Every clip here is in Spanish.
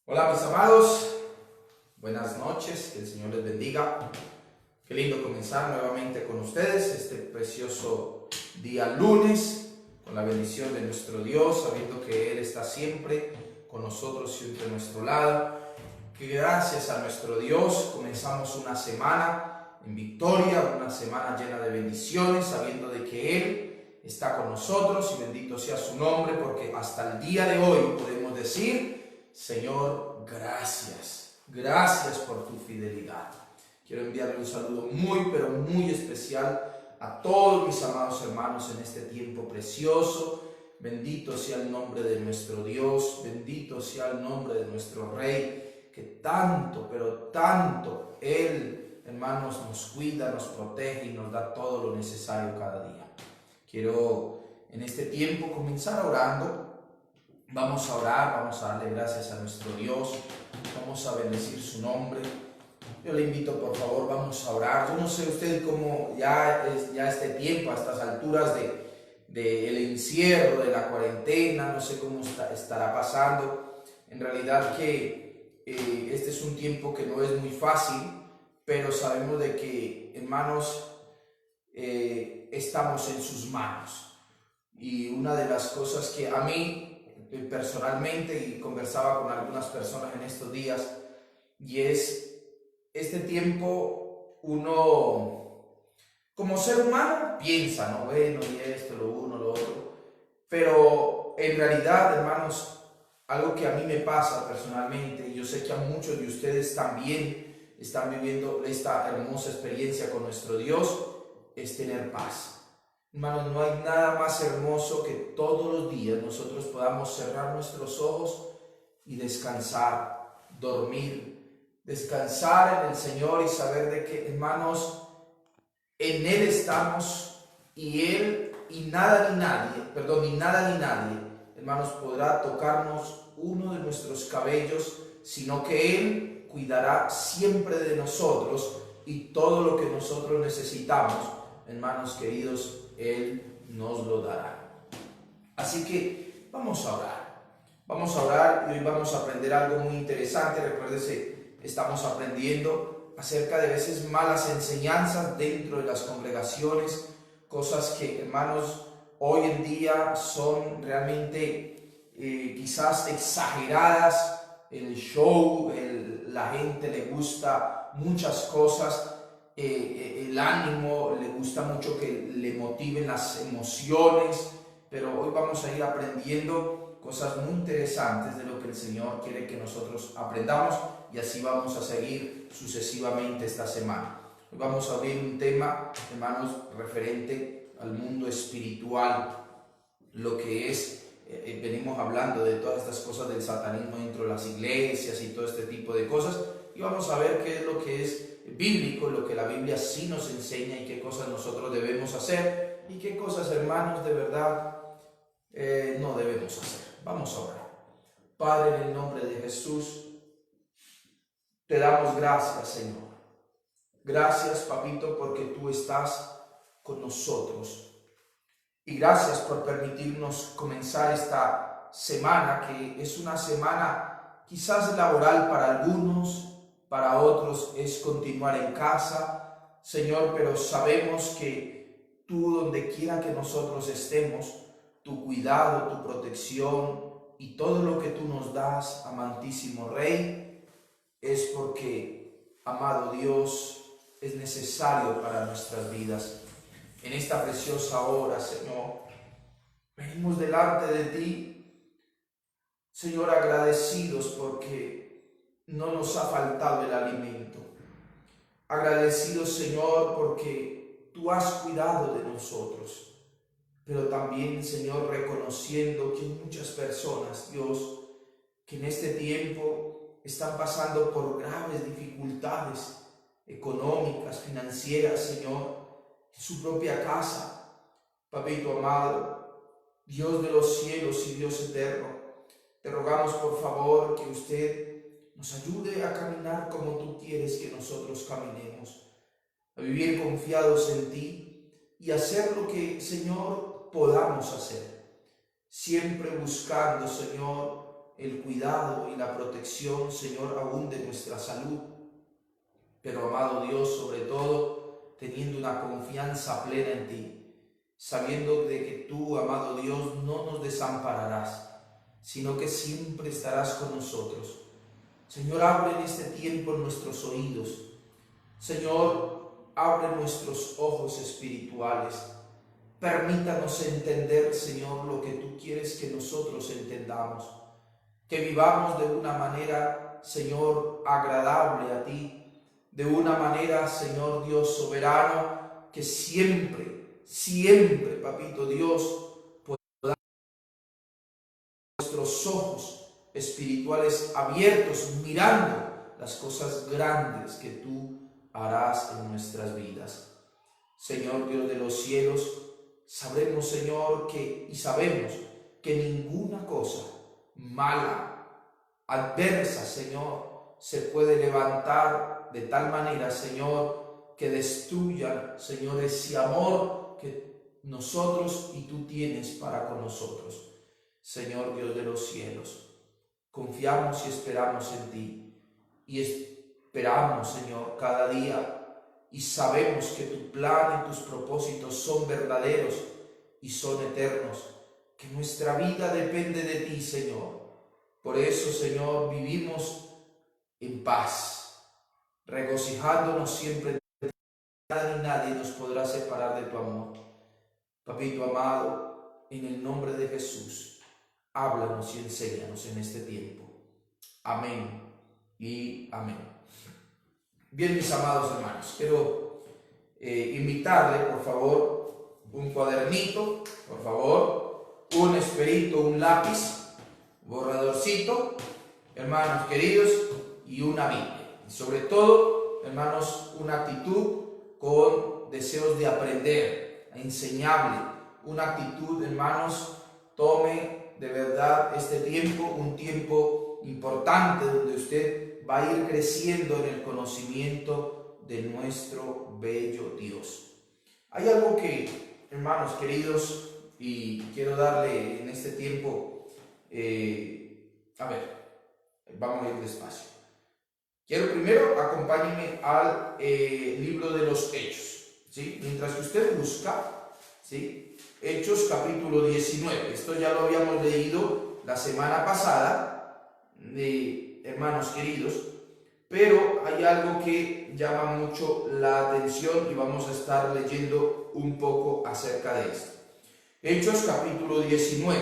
Hola mis amados, buenas noches, que el Señor les bendiga. Qué lindo comenzar nuevamente con ustedes este precioso día lunes, con la bendición de nuestro Dios, sabiendo que Él está siempre con nosotros, siempre a nuestro lado. Que gracias a nuestro Dios comenzamos una semana en victoria, una semana llena de bendiciones, sabiendo de que Él está con nosotros y bendito sea su nombre, porque hasta el día de hoy podemos decir: Señor, gracias, gracias por tu fidelidad. Quiero enviarle un saludo muy, pero muy especial a todos mis amados hermanos en este tiempo precioso. Bendito sea el nombre de nuestro Dios, bendito sea el nombre de nuestro Rey, que tanto, pero tanto Él, hermanos, nos cuida, nos protege y nos da todo lo necesario cada día. Quiero en este tiempo comenzar orando. Vamos a orar, vamos a darle gracias a nuestro Dios, vamos a bendecir su nombre. Yo le invito, por favor, vamos a orar. Yo no sé usted cómo ya este tiempo, a estas alturas del encierro, de la cuarentena, no sé cómo estará pasando. En realidad que este es un tiempo que no es muy fácil, pero sabemos de que, hermanos, estamos en sus manos. Y una de las cosas que a mí personalmente, y conversaba con algunas personas en estos días, y es este tiempo uno como ser humano piensa, ¿no? Bueno, y esto, lo uno, lo otro, pero en realidad, hermanos, algo que a mí me pasa personalmente, y yo sé que a muchos de ustedes también están viviendo esta hermosa experiencia con nuestro Dios, es tener paz. Hermanos, no hay nada más hermoso que todos los días nosotros podamos cerrar nuestros ojos y descansar, dormir, descansar en el Señor y saber de que, hermanos, en Él estamos y Él y nada ni nadie, hermanos, podrá tocarnos uno de nuestros cabellos, sino que Él cuidará siempre de nosotros y todo lo que nosotros necesitamos, hermanos queridos, Él nos lo dará. Así que vamos a orar y hoy vamos a aprender algo muy interesante. Recuérdese, estamos aprendiendo acerca de veces malas enseñanzas dentro de las congregaciones, cosas que, hermanos, hoy en día son realmente quizás exageradas. El show, la gente le gusta muchas cosas, el ánimo, le gusta mucho que le motiven las emociones, pero hoy vamos a ir aprendiendo cosas muy interesantes de lo que el Señor quiere que nosotros aprendamos, y así vamos a seguir sucesivamente esta semana. Hoy vamos a abrir un tema, hermanos, referente al mundo espiritual, lo que es, venimos hablando de todas estas cosas del satanismo dentro de las iglesias y todo este tipo de cosas, y vamos a ver qué es lo que es bíblico, lo que la Biblia sí nos enseña y qué cosas nosotros debemos hacer y qué cosas, hermanos, de verdad no debemos hacer. Vamos a orar. Padre, en el nombre de Jesús, te damos gracias, Señor. Gracias, Papito, porque tú estás con nosotros. Y gracias por permitirnos comenzar esta semana, que es una semana quizás laboral para algunos, para otros es continuar en casa, Señor, pero sabemos que tú, donde quiera que nosotros estemos, tu cuidado, tu protección y todo lo que tú nos das, amantísimo Rey, es porque, amado Dios, es necesario para nuestras vidas. En esta preciosa hora, Señor, venimos delante de ti, Señor, agradecidos porque no nos ha faltado el alimento. Agradecidos, Señor, porque tú has cuidado de nosotros. Pero también, Señor, reconociendo que hay muchas personas, Dios, que en este tiempo están pasando por graves dificultades económicas, financieras, Señor, en su propia casa. Papito amado, Dios de los cielos y Dios eterno, te rogamos por favor que usted nos ayude a caminar como tú quieres que nosotros caminemos, a vivir confiados en ti y hacer lo que, Señor, podamos hacer, siempre buscando, Señor, el cuidado y la protección, Señor, aún de nuestra salud. Pero, amado Dios, sobre todo, teniendo una confianza plena en ti, sabiendo de que tú, amado Dios, no nos desampararás, sino que siempre estarás con nosotros. Señor, abre en este tiempo nuestros oídos. Señor, abre nuestros ojos espirituales. Permítanos entender, Señor, lo que tú quieres que nosotros entendamos. Que vivamos de una manera, Señor, agradable a ti. De una manera, Señor Dios soberano, que siempre, siempre, Papito Dios, podamos nuestros ojos espirituales abiertos, mirando las cosas grandes que tú harás en nuestras vidas. Señor Dios de los cielos, sabremos, Señor, y sabemos que ninguna cosa mala, adversa, Señor, se puede levantar de tal manera, Señor, que destruya, Señor, ese amor que nosotros y tú tienes para con nosotros. Señor Dios de los cielos, confiamos y esperamos en ti, y esperamos, Señor, cada día, y sabemos que tu plan y tus propósitos son verdaderos y son eternos, que nuestra vida depende de ti, Señor. Por eso, Señor, vivimos en paz, regocijándonos siempre de ti. Nada ni nadie nos podrá separar de tu amor. Papito amado, en el nombre de Jesús, háblanos y enséñanos en este tiempo. Amén y amén. Bien, mis amados hermanos, quiero invitarle, por favor, un cuadernito, por favor, un esferito, un lápiz, borradorcito, hermanos queridos, y una Biblia. Y sobre todo, hermanos, una actitud con deseos de aprender, enseñable, una actitud, hermanos, tome de verdad este tiempo, un tiempo importante donde usted va a ir creciendo en el conocimiento de nuestro bello Dios. Hay algo que, hermanos queridos, y quiero darle en este tiempo, vamos a ir despacio. Quiero primero, acompáñenme al libro de los Hechos, ¿sí? Mientras que usted busca, ¿sí? Hechos capítulo 19, esto ya lo habíamos leído la semana pasada, hermanos queridos, pero hay algo que llama mucho la atención y vamos a estar leyendo un poco acerca de esto. Hechos capítulo 19,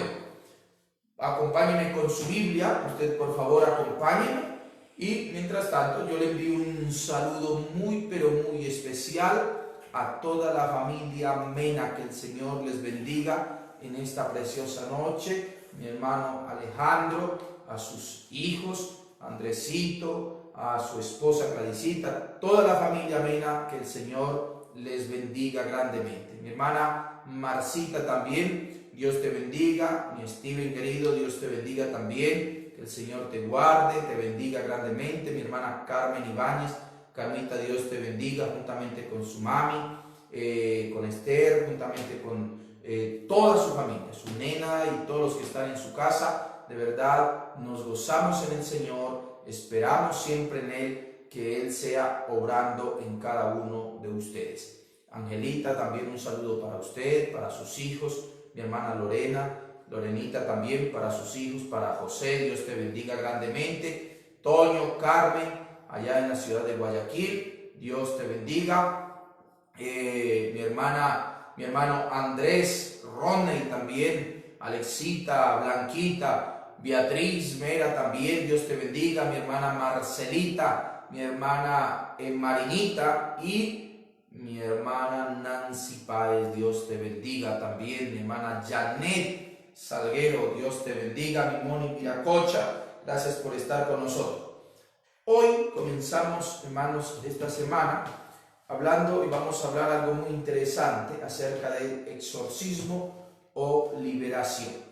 acompáñenme con su Biblia, usted por favor acompáñenme, y mientras tanto yo le envío un saludo muy pero muy especial a toda la familia Mena, que el Señor les bendiga en esta preciosa noche, mi hermano Alejandro, a sus hijos, Andresito, a su esposa Claricita, toda la familia Mena, que el Señor les bendiga grandemente. Mi hermana Marcita también, Dios te bendiga. Mi Steven querido, Dios te bendiga también, que el Señor te guarde, te bendiga grandemente. Mi hermana Carmen Ibáñez, Carmita, Dios te bendiga, juntamente con su mami, con Esther, juntamente con toda su familia, su nena y todos los que están en su casa. De verdad, nos gozamos en el Señor, esperamos siempre en Él, que Él sea obrando en cada uno de ustedes. Angelita, también un saludo para usted, para sus hijos, mi hermana Lorenita también para sus hijos, para José, Dios te bendiga grandemente. Toño, Carmen, allá en la ciudad de Guayaquil, Dios te bendiga. Mi hermano Andrés, Roney también, Alexita, Blanquita, Beatriz, Mera también, Dios te bendiga. Mi hermana Marcelita, mi hermana Marinita y mi hermana Nancy Páez, Dios te bendiga también. Mi hermana Janet Salguero, Dios te bendiga. Mi Moni Miracocha, gracias por estar con nosotros. Hoy comenzamos, hermanos, esta semana hablando, y vamos a hablar algo muy interesante acerca del exorcismo o liberación.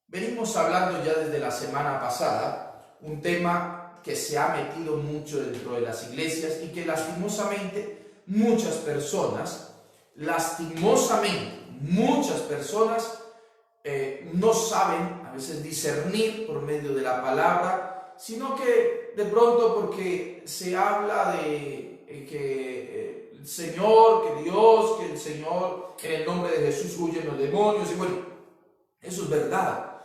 Venimos hablando ya desde la semana pasada, un tema que se ha metido mucho dentro de las iglesias y que lastimosamente muchas personas no saben veces discernir por medio de la palabra, sino que de pronto porque se habla de que el Señor, que Dios, que el Señor, en el nombre de Jesús huyen los demonios, y bueno, eso es verdad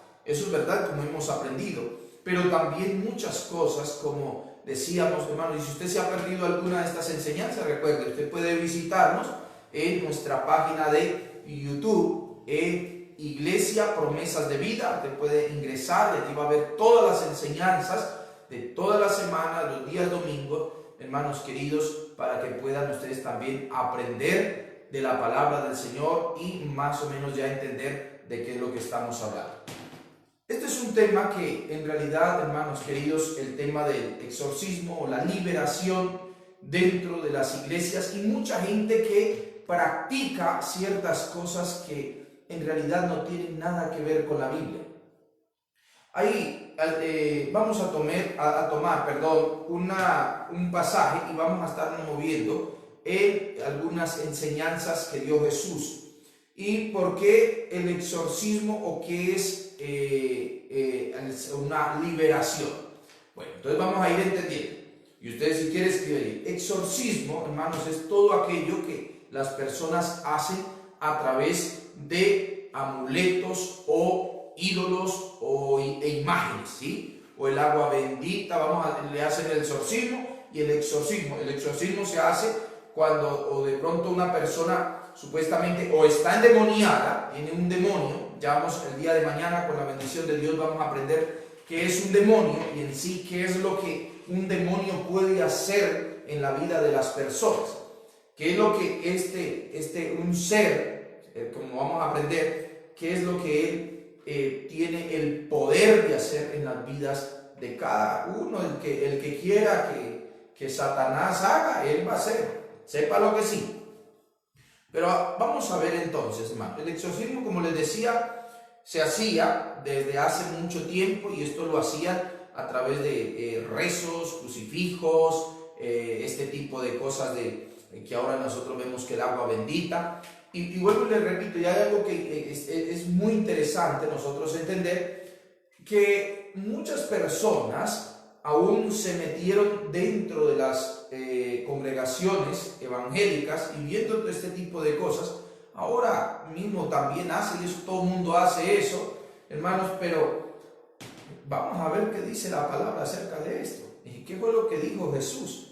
como hemos aprendido, pero también muchas cosas, como decíamos, hermano, y si usted se ha perdido alguna de estas enseñanzas, recuerde, usted puede visitarnos en nuestra página de YouTube, en Iglesia Promesas de Vida. Usted puede ingresar y allí va a ver todas las enseñanzas de toda la semana, los días domingos, hermanos queridos, para que puedan ustedes también aprender de la palabra del Señor y más o menos ya entender de qué es lo que estamos hablando. Este es un tema que en realidad, hermanos queridos, el tema del exorcismo o la liberación dentro de las iglesias, y mucha gente que practica ciertas cosas que en realidad no tienen nada que ver con la Biblia. Ahí vamos a tomar un pasaje y vamos a estar moviendo en algunas enseñanzas que dio Jesús. ¿Y por qué el exorcismo o qué es una liberación? Bueno, entonces vamos a ir entendiendo. Y ustedes, si quieren escribir, exorcismo, hermanos, es todo aquello que las personas hacen a través de amuletos o ídolos e imágenes, ¿sí? O el agua bendita, le hacen el exorcismo y el exorcismo. El exorcismo se hace cuando o de pronto una persona supuestamente o está endemoniada, tiene un demonio. Ya vamos el día de mañana, con la bendición de Dios, vamos a aprender qué es un demonio y en sí qué es lo que un demonio puede hacer en la vida de las personas. Qué es lo que un ser, como vamos a aprender, qué es lo que él tiene el poder de hacer en las vidas de cada uno. El que quiera que Satanás haga, él va a hacer. Sépalo que sí. Pero vamos a ver entonces, hermano, el exorcismo, como les decía, se hacía desde hace mucho tiempo, y esto lo hacían a través de rezos, crucifijos, este tipo de cosas que ahora nosotros vemos que el agua bendita. Y vuelvo y les repito, y hay algo que es muy interesante nosotros entender, que muchas personas aún se metieron dentro de las congregaciones evangélicas y viendo todo este tipo de cosas. Ahora mismo también hace, y eso, todo el mundo hace eso, hermanos, pero vamos a ver qué dice la palabra acerca de esto y qué fue lo que dijo Jesús.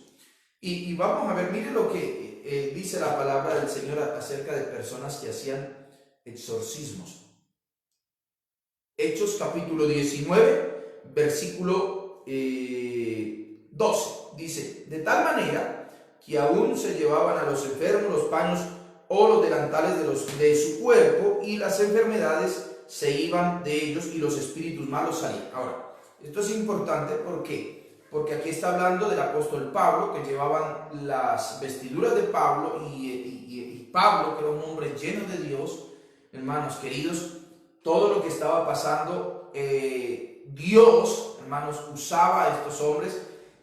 Y vamos a ver, mire lo que dice la palabra del Señor acerca de personas que hacían exorcismos. Hechos capítulo 19, versículo 12, dice: de tal manera que aún se llevaban a los enfermos los paños o los delantales de su cuerpo, y las enfermedades se iban de ellos y los espíritus malos salían. Ahora, esto es importante porque aquí está hablando del apóstol Pablo, que llevaban las vestiduras de Pablo, y Pablo, que era un hombre lleno de Dios, hermanos queridos, todo lo que estaba pasando, Dios, hermanos, usaba a estos hombres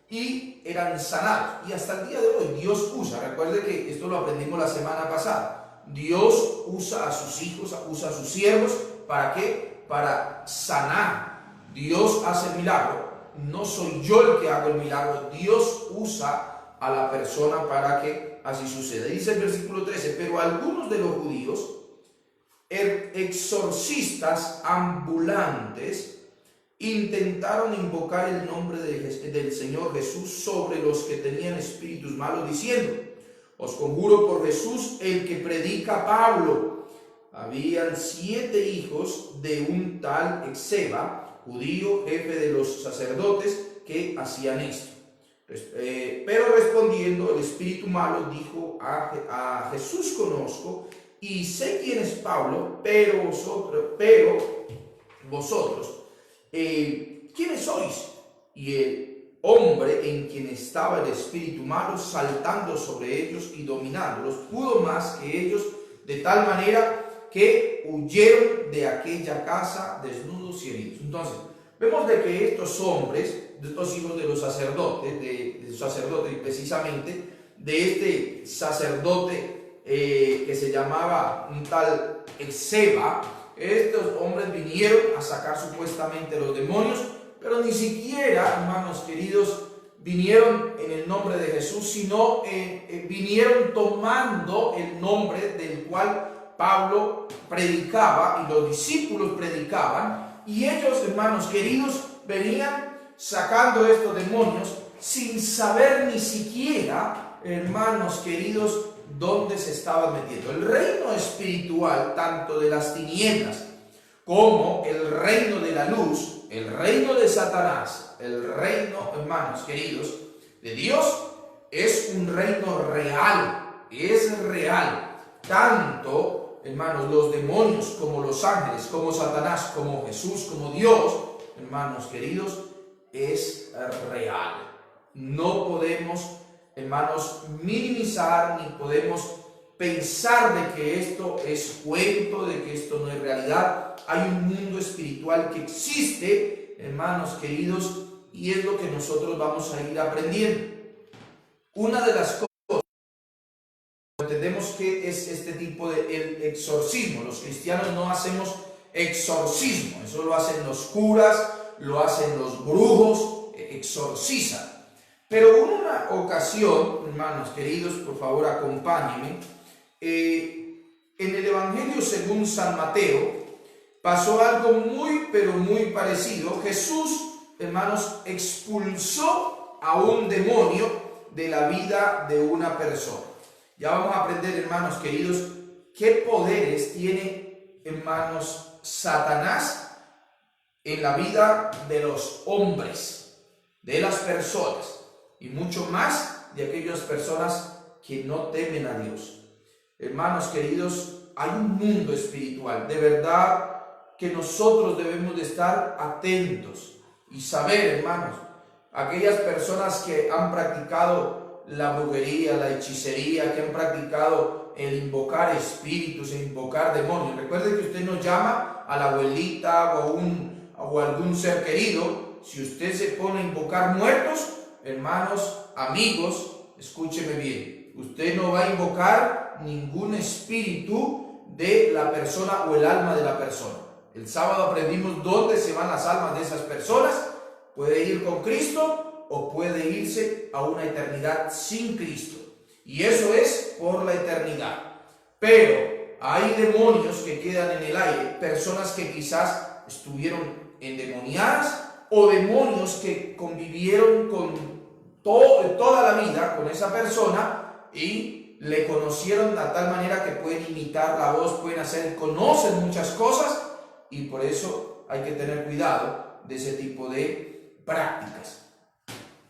y eran sanados. Y hasta el día de hoy Dios usa, recuerde que esto lo aprendimos la semana pasada, Dios usa a sus hijos, usa a sus siervos, ¿para qué? Para sanar. Dios hace el milagro, no soy yo el que hago el milagro, Dios usa a la persona para que así suceda. Dice el versículo 13: pero algunos de los judíos, exorcistas ambulantes, intentaron invocar el nombre del Señor Jesús sobre los que tenían espíritus malos, diciendo: os conjuro por Jesús, el que predica Pablo. Habían 7 hijos de un tal Esceva, judío, jefe de los sacerdotes, que hacían esto. Pero respondiendo, el espíritu malo dijo a Jesús: conozco y sé quién es Pablo, pero vosotros, ¿quiénes sois? Y el hombre en quien estaba el espíritu malo, saltando sobre ellos y dominándolos, pudo más que ellos, de tal manera que huyeron de aquella casa desnudos y heridos. Entonces, vemos de que estos hombres, de estos hijos de los sacerdotes, y precisamente de este sacerdote que se llamaba un tal Esceva, estos hombres vinieron a sacar supuestamente los demonios, pero ni siquiera, hermanos queridos, vinieron en el nombre de Jesús, sino vinieron tomando el nombre del cual Pablo predicaba y los discípulos predicaban, y ellos, hermanos queridos, venían sacando estos demonios sin saber ni siquiera, hermanos queridos, dónde se estaban metiendo. El reino espiritual, tanto de las tinieblas como el reino de la luz, el reino de Satanás, el reino, hermanos queridos, de Dios, es un reino real, es real. Tanto, hermanos, los demonios como los ángeles, como Satanás, como Jesús, como Dios, hermanos queridos, es real. No podemos, hermanos, minimizar ni podemos pensar de que esto es cuento, de que esto no es realidad. Hay un mundo espiritual que existe, hermanos queridos, y es lo que nosotros vamos a ir aprendiendo. Una de las cosas, entendemos que es este tipo de el exorcismo. Los cristianos no hacemos exorcismo, eso lo hacen los curas, lo hacen los brujos, exorcizan. Pero en una ocasión, hermanos queridos, por favor acompáñenme, en el Evangelio según San Mateo pasó algo muy, pero muy parecido. Jesús, hermanos, expulsó a un demonio de la vida de una persona. Ya vamos a aprender, hermanos queridos, qué poderes tiene, hermanos, Satanás en la vida de los hombres, de las personas, y mucho más de aquellas personas que no temen a Dios. Hermanos queridos, hay un mundo espiritual, de verdad que nosotros debemos de estar atentos y saber, hermanos, aquellas personas que han practicado la brujería, la hechicería, que han practicado el invocar espíritus, el invocar demonios. Recuerde que usted no llama a la abuelita o a algún ser querido. Si usted se pone a invocar muertos, hermanos, amigos, escúcheme bien, usted no va a invocar ningún espíritu de la persona o el alma de la persona. El sábado aprendimos dónde se van las almas de esas personas. Puede ir con Cristo o puede irse a una eternidad sin Cristo. Y eso es por la eternidad. Pero hay demonios que quedan en el aire, personas que quizás estuvieron endemoniadas o demonios que convivieron con toda la vida con esa persona y le conocieron de tal manera que pueden imitar la voz, pueden hacer, conocen muchas cosas, y por eso hay que tener cuidado de ese tipo de prácticas.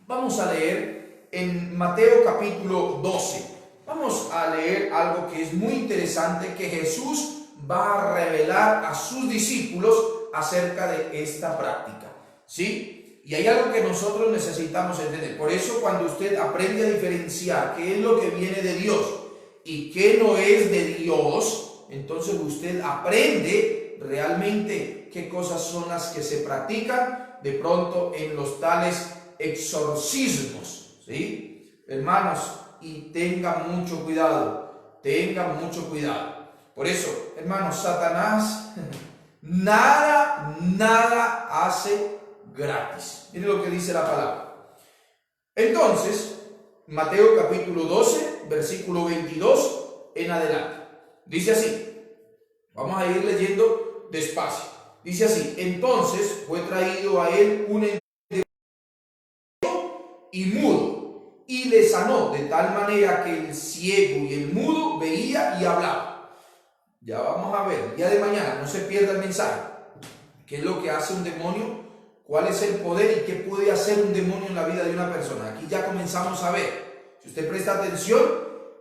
Vamos a leer en Mateo capítulo 12. Vamos a leer algo que es muy interesante, que Jesús va a revelar a sus discípulos acerca de esta práctica, ¿sí? Y hay algo que nosotros necesitamos entender. Por eso, cuando usted aprende a diferenciar qué es lo que viene de Dios y qué no es de Dios, entonces usted aprende realmente qué cosas son las que se practican de pronto en los tales exorcismos, ¿sí? Hermanos, y tengan mucho cuidado, tengan mucho cuidado. Por eso, hermanos, Satanás nada hace gratis. Mire lo que dice la palabra. Entonces, Mateo capítulo 12, versículo 22 en adelante. Dice así. Vamos a ir leyendo despacio. Dice así: entonces fue traído a él un endemoniado y mudo, y le sanó de tal manera que el ciego y el mudo veía y hablaba. Ya vamos a ver, el día de mañana, no se pierda el mensaje. ¿Qué es lo que hace un demonio? ¿Cuál es el poder y qué puede hacer un demonio en la vida de una persona? Aquí ya comenzamos a ver. Si usted presta atención,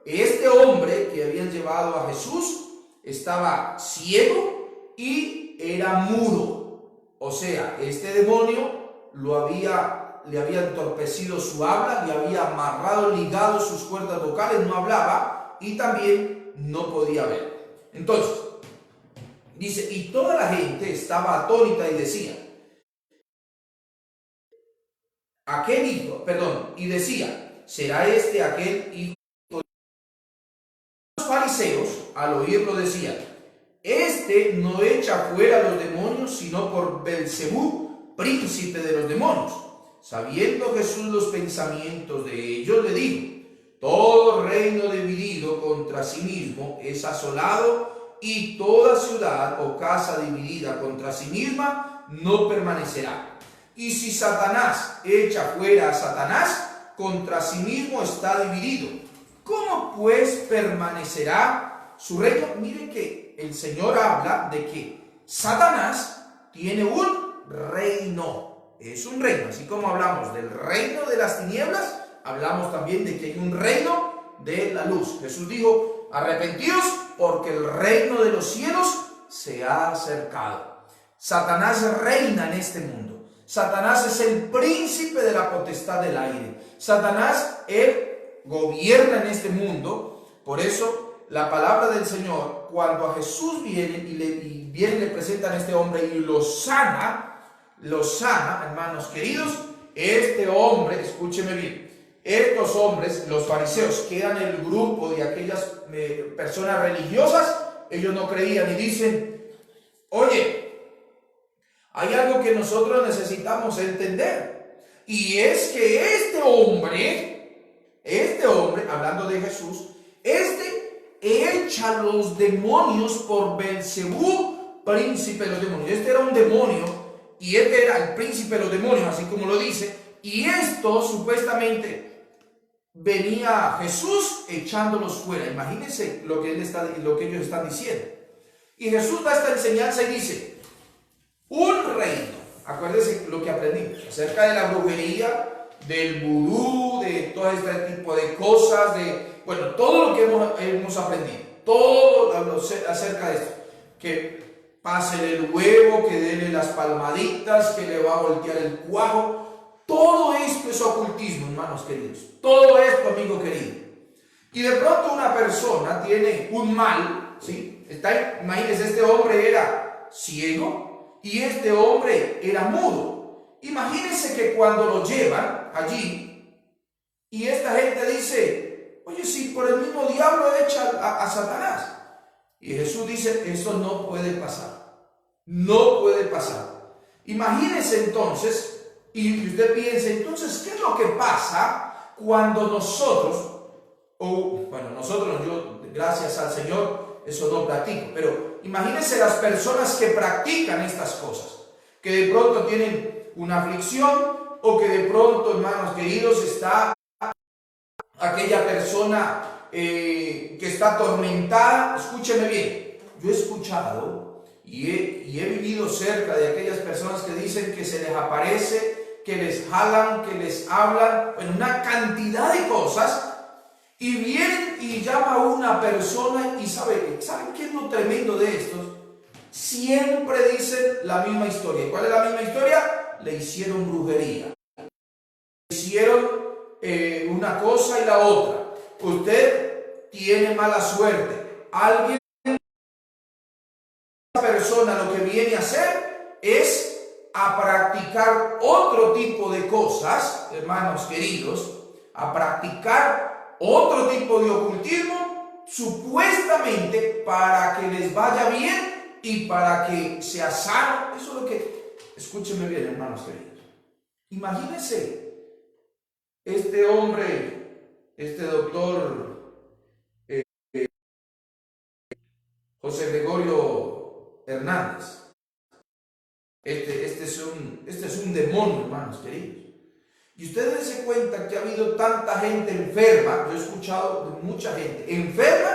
este hombre que habían llevado a Jesús estaba ciego y era mudo. O sea, este demonio le había entorpecido su habla, le había amarrado, ligado sus cuerdas vocales, no hablaba y también no podía ver. Entonces, dice, y toda la gente estaba atónita y decía, y decía, ¿será este aquel hijo? Los fariseos, al oírlo, decían, Este no echa fuera a los demonios, sino por Belcebú, príncipe de los demonios. Sabiendo Jesús los pensamientos de ellos, le dijo: todo reino dividido contra sí mismo es asolado, y toda ciudad o casa dividida contra sí misma no permanecerá. Y si Satanás echa fuera a Satanás, contra sí mismo está dividido. ¿Cómo pues permanecerá su reino? Miren que el Señor habla de que Satanás tiene un reino. Es un reino. Así como hablamos del reino de las tinieblas, hablamos también de que hay un reino de la luz. Jesús dijo: arrepentíos, porque el reino de los cielos se ha acercado. Satanás reina en este mundo. Satanás es el príncipe de la potestad del aire. Satanás, él gobierna en este mundo. Por eso la palabra del Señor, cuando a Jesús viene y le presentan a este hombre y lo sana, hermanos queridos, este hombre, escúcheme bien, estos hombres, los fariseos, que eran el grupo de aquellas personas religiosas, ellos no creían y dicen: oye, hay algo que nosotros necesitamos entender, y es que este hombre, hablando de Jesús, echa los demonios por Belcebú, príncipe de los demonios. Este era un demonio, y este era el príncipe de los demonios, así como lo dice, y esto supuestamente venía Jesús echándolos fuera. Imagínense lo que ellos están diciendo. Y Jesús da esta enseñanza y dice: un reino. Acuérdense lo que aprendimos acerca de la brujería, del vudú, de todo este tipo de cosas, todo lo que hemos aprendido, todo acerca de esto, que pase el huevo, que dele las palmaditas, que le va a voltear el cuajo. Todo esto es ocultismo, hermanos queridos. Todo esto, amigo querido. Y de pronto una persona tiene un mal, ¿sí? Imagínense, este hombre era ciego y este hombre era mudo. Imagínense que cuando lo llevan allí y esta gente dice: oye, si por el mismo diablo echa a Satanás. Y Jesús dice: eso no puede pasar. No puede pasar. Imagínense entonces, y usted piensa, entonces, ¿qué es lo que pasa cuando nosotros, yo, gracias al Señor, eso no practico, pero imagínense las personas que practican estas cosas, que de pronto tienen una aflicción, o que de pronto, hermanos queridos, está aquella persona que está atormentada. Escúcheme bien, yo he escuchado y he vivido cerca de aquellas personas que dicen que se les aparece, que les jalan, que les hablan, una cantidad de cosas, y vienen y llama a una persona y ¿saben qué es lo tremendo de estos? Siempre dicen la misma historia. ¿Cuál es la misma historia? Le hicieron brujería, le hicieron una cosa y la otra. Usted tiene mala suerte. Alguien, persona, lo que viene a hacer es a practicar otro tipo de cosas, hermanos queridos, a practicar otro tipo de ocultismo, supuestamente para que les vaya bien y para que sea sano. Eso es lo que, escúchenme bien, hermanos queridos. Imagínense este hombre, este doctor José Gregorio Hernández. Este es un demonio, hermanos queridos. Y ustedes se cuenta que ha habido tanta gente enferma. Yo he escuchado de mucha gente enferma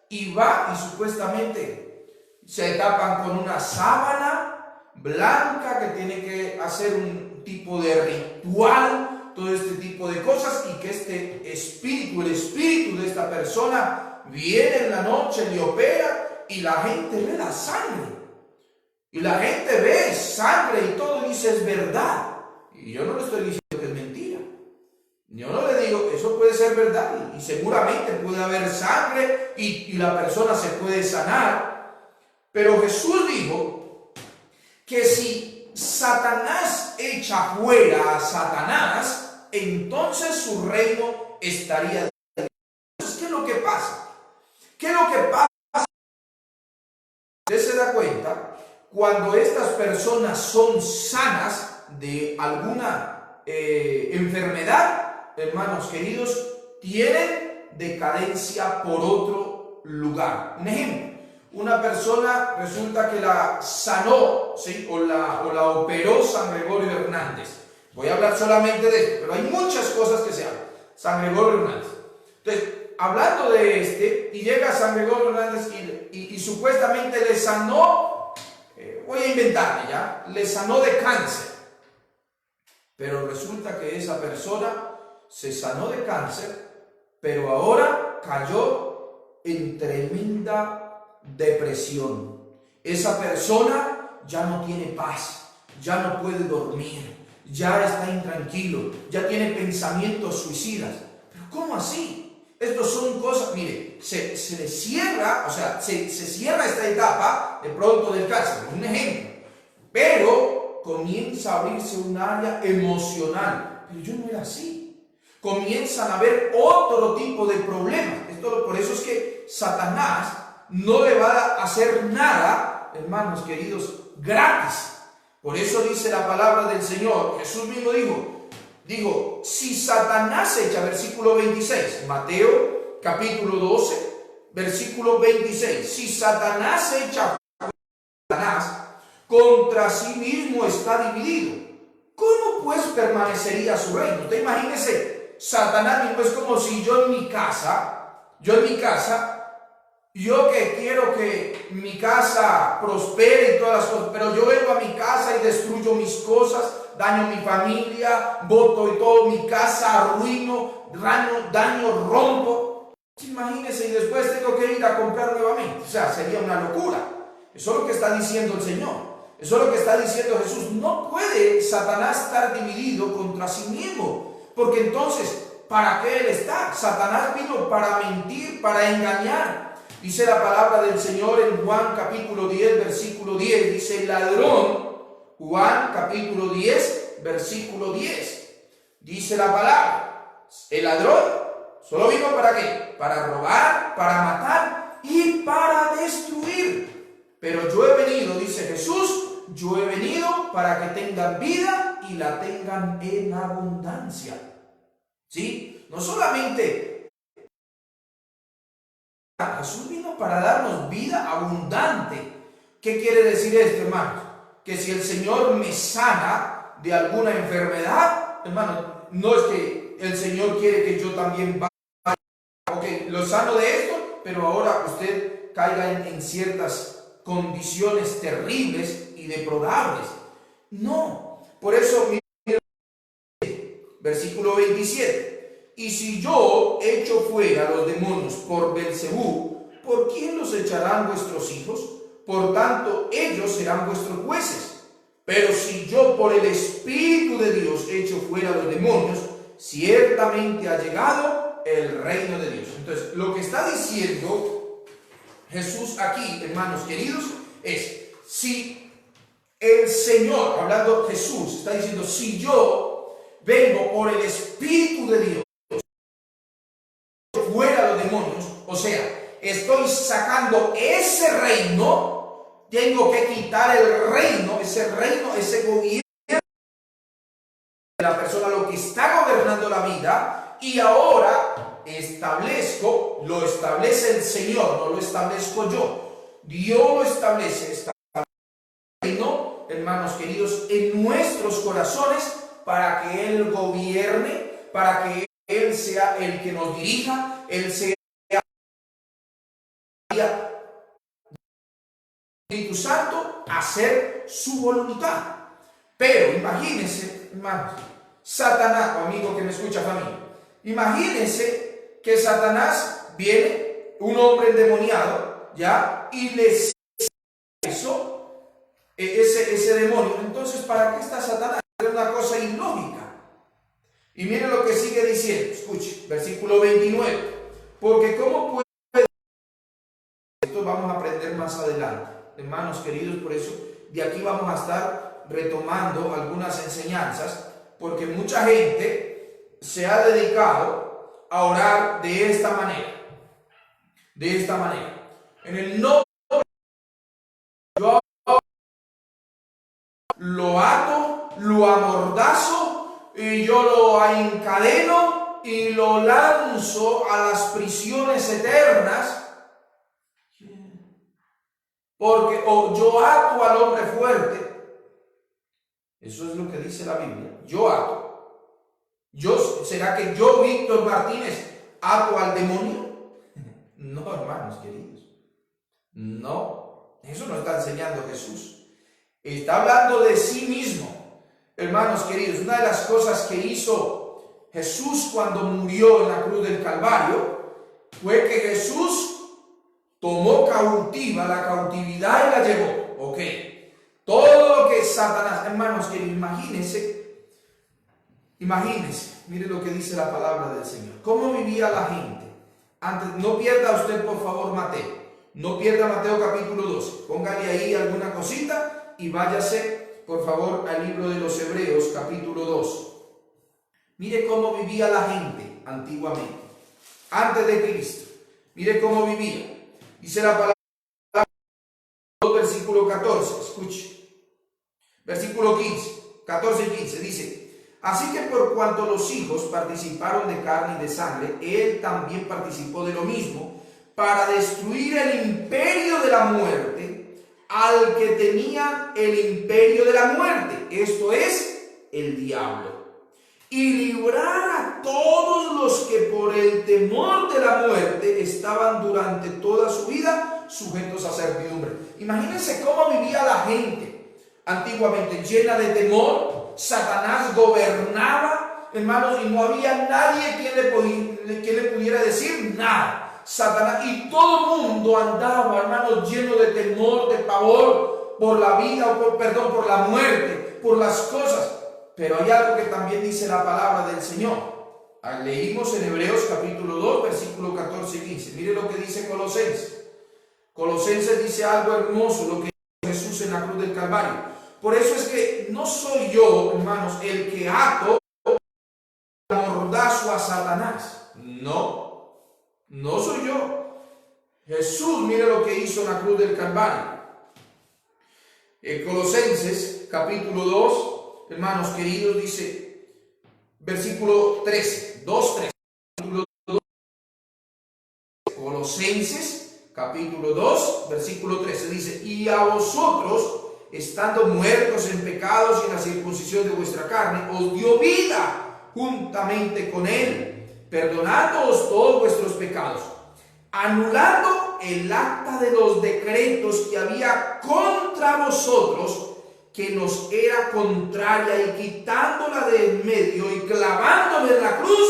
y va y supuestamente se tapan con una sábana blanca, que tiene que hacer un tipo de ritual, todo este tipo de cosas, y que este espíritu, el espíritu de esta persona, viene en la noche, le opera y la gente ve la sangre. Y la gente ve sangre y todo, y dice: es verdad. Y yo no le estoy diciendo que es mentira. Yo no le digo, eso puede ser verdad, y seguramente puede haber sangre y la persona se puede sanar. Pero Jesús dijo que si Satanás echa fuera a Satanás, entonces su reino estaría. Entonces, ¿qué es lo que pasa? ¿Qué es lo que pasa? usted se da cuenta, cuando estas personas son sanas de alguna enfermedad, hermanos queridos, tienen decadencia por otro lugar. Un ejemplo, una persona resulta que la sanó, ¿sí? o la operó San Gregorio Hernández. Voy a hablar solamente de esto, pero hay muchas cosas que se hablan. San Gregorio Hernández. Entonces, hablando de este, y llega San Gregorio Hernández y supuestamente le sanó, voy a inventarme ya, le sanó de cáncer. Pero resulta que esa persona se sanó de cáncer, pero ahora cayó en tremenda depresión. Esa persona ya no tiene paz, ya no puede dormir, ya está intranquilo, ya tiene pensamientos suicidas. ¿Pero cómo así? Estos son cosas, mire, se le cierra, o sea, se cierra esta etapa de pronto del cáncer, un ejemplo, pero comienza a abrirse un área emocional. Pero yo no era así. Comienzan a haber otro tipo de problemas. Por eso es que Satanás no le va a hacer nada, hermanos queridos, gratis. Por eso dice la palabra del Señor. Jesús mismo dijo, si Satanás echa, versículo 26, Mateo capítulo 12, versículo 26, si Satanás echa contra sí mismo está dividido, ¿cómo pues permanecería su reino? Usted imagínese, Satanás mismo es como si yo en mi casa, yo que quiero que mi casa prospere y todas las cosas, pero yo vengo a mi casa y destruyo mis cosas, daño mi familia, boto y todo mi casa, arruino, daño, rompo. Imagínese, y después tengo que ir a comprar nuevamente. O sea, sería una locura. Eso es lo que está diciendo el Señor. Eso es lo que está diciendo Jesús. No puede Satanás estar dividido contra sí mismo, porque entonces, ¿para qué él está? Satanás vino para mentir, para engañar. Dice la palabra del Señor en Juan capítulo 10, versículo 10. Dice el ladrón, Juan capítulo 10, versículo 10. Dice la palabra, el ladrón solo vino ¿para qué? Para robar, para matar y para destruir. Pero yo he venido, dice Jesús, yo he venido para que tengan vida y la tengan en abundancia. ¿Sí? No solamente Jesús vino para darnos vida abundante. ¿Qué quiere decir esto, hermanos? Que si el Señor me sana de alguna enfermedad, hermano, no es que el Señor quiere que yo también vaya, ok, lo sano de esto, pero ahora usted caiga en ciertas condiciones terribles y deplorables. No, por eso, versículo 27. Y si yo echo fuera los demonios por Belcebú, ¿por quién los echarán vuestros hijos? Por tanto, ellos serán vuestros jueces. Pero si yo por el Espíritu de Dios echo fuera los demonios, ciertamente ha llegado el reino de Dios. Entonces, lo que está diciendo Jesús aquí, hermanos queridos, es, si el Señor, hablando Jesús, está diciendo, si yo vengo por el Espíritu de Dios, fuera los demonios, o sea, estoy sacando ese reino, tengo que quitar el reino, ese gobierno de la persona, lo que está gobernando la vida, y ahora lo establece el Señor, no lo establezco yo. Dios lo establece el reino, hermanos queridos, en nuestros corazones, para que Él gobierne, para que Él sea el que nos dirija, Él sea el Espíritu Santo, hacer su voluntad. Pero imagínense, hermanos, Satanás, o amigo que me escucha, familia, imagínense que Satanás viene, un hombre endemoniado, ¿ya? Y le hizo ese demonio. Entonces, ¿para qué está Satanás? Es una cosa ilógica. Y miren lo que sigue diciendo, escuche, versículo 29. Porque ¿cómo puede? Esto vamos a aprender más adelante, hermanos queridos, por eso de aquí vamos a estar retomando algunas enseñanzas, porque mucha gente se ha dedicado a orar de esta manera, en el nombre yo lo ato, lo amordazo, y yo lo encadeno y lo lanzo a las prisiones eternas. Porque yo ato al hombre fuerte. Eso es lo que dice la Biblia. Yo ato. ¿Será que yo, Víctor Martínez, ato al demonio? No, hermanos queridos. No. Eso no está enseñando Jesús. Está hablando de sí mismo. Hermanos queridos, una de las cosas que hizo Jesús cuando murió en la cruz del Calvario fue que Jesús tomó cautiva la cautividad y la llevó. Ok. Todo lo que Satanás, hermanos, que imagínense, mire lo que dice la palabra del Señor. ¿Cómo vivía la gente? Antes, no pierda usted, por favor, Mateo. No pierda Mateo capítulo 12. Póngale ahí alguna cosita y váyase, por favor, al libro de los Hebreos capítulo 2. Mire cómo vivía la gente antiguamente, antes de Cristo. Mire cómo vivía. Dice la palabra, versículo 14, escuche. Versículo 15, 14 y 15, dice: así que por cuanto los hijos participaron de carne y de sangre, él también participó de lo mismo, para destruir el imperio de la muerte, al que tenía el imperio de la muerte, esto es, el diablo, y librar a todos los que por el temor de la muerte estaban durante toda su vida sujetos a servidumbre. Imagínense cómo vivía la gente antiguamente, llena de temor. Satanás gobernaba, hermanos, y no había nadie quien le pudiera decir nada. Satanás, y todo el mundo andaba, hermanos, lleno de temor, de pavor por la vida, por la muerte, por las cosas. Pero hay algo que también dice la palabra del Señor. Leímos en Hebreos capítulo 2, versículo 14 y 15. Mire lo que dice Colosenses. Colosenses dice algo hermoso, lo que hizo Jesús en la cruz del Calvario. Por eso es que no soy yo, hermanos, el que ato mordazo a Satanás. No, no soy yo. Jesús, mire lo que hizo en la cruz del Calvario. En Colosenses capítulo 2, hermanos queridos, dice, versículo 13, 2:13. Colosenses capítulo 2, versículo 13, dice: y a vosotros, estando muertos en pecados y en la circuncisión de vuestra carne, os dio vida juntamente con él, perdonándoos todos vuestros pecados, anulando el acta de los decretos que había contra vosotros, que nos era contraria, y quitándola de en medio y clavándola en la cruz,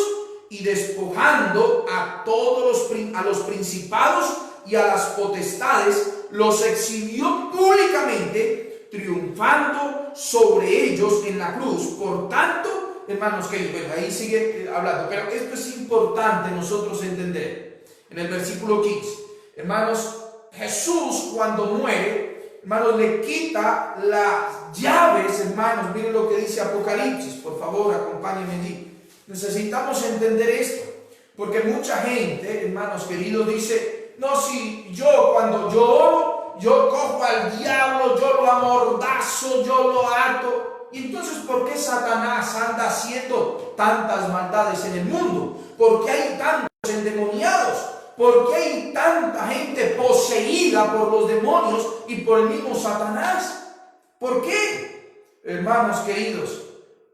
y despojando a todos los principados y a las potestades, los exhibió públicamente, triunfando sobre ellos en la cruz. Por tanto, hermanos, que ahí sigue hablando, pero esto es importante nosotros entender. En el versículo 15, hermanos, Jesús cuando muere, hermanos, le quita las llaves, hermanos. Miren lo que dice Apocalipsis, por favor, acompáñenme allí. Necesitamos entender esto, porque mucha gente, hermanos queridos, dice: no, si yo cuando yo oro, yo cojo al diablo, yo lo amordazo, yo lo ato. Y entonces, ¿por qué Satanás anda haciendo tantas maldades en el mundo? ¿Por qué hay tantos endemoniados? ¿Por qué hay tanta gente poseída por los demonios y por el mismo Satanás? ¿Por qué? Hermanos queridos,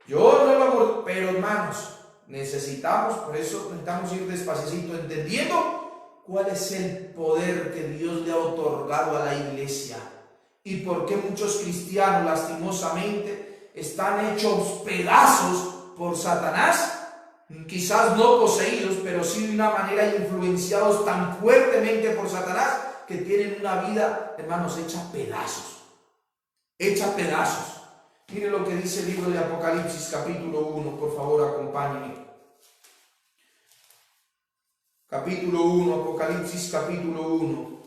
yo no lo amordazo, pero hermanos, necesitamos, por eso necesitamos ir despacito entendiendo cuál es el poder que Dios le ha otorgado a la iglesia y por qué muchos cristianos lastimosamente están hechos pedazos por Satanás, quizás no poseídos, pero sí de una manera influenciados tan fuertemente por Satanás que tienen una vida, hermanos, hecha pedazos, hecha pedazos. Mire lo que dice el libro de Apocalipsis capítulo 1, por favor, acompáñenme. Capítulo 1, Apocalipsis capítulo 1.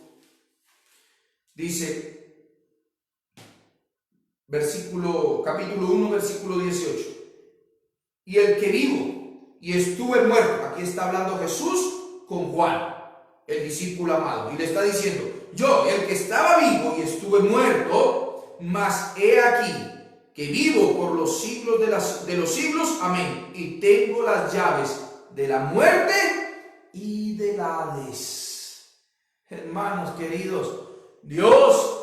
Dice, capítulo 1, versículo 18. Y el que vivo y estuve muerto, aquí está hablando Jesús con Juan. el discípulo amado, y le está diciendo: yo, el que estaba vivo y estuve muerto, mas he aquí que vivo por los siglos de los siglos, amén, y tengo las llaves de la muerte y del Hades. Hermanos queridos, Dios,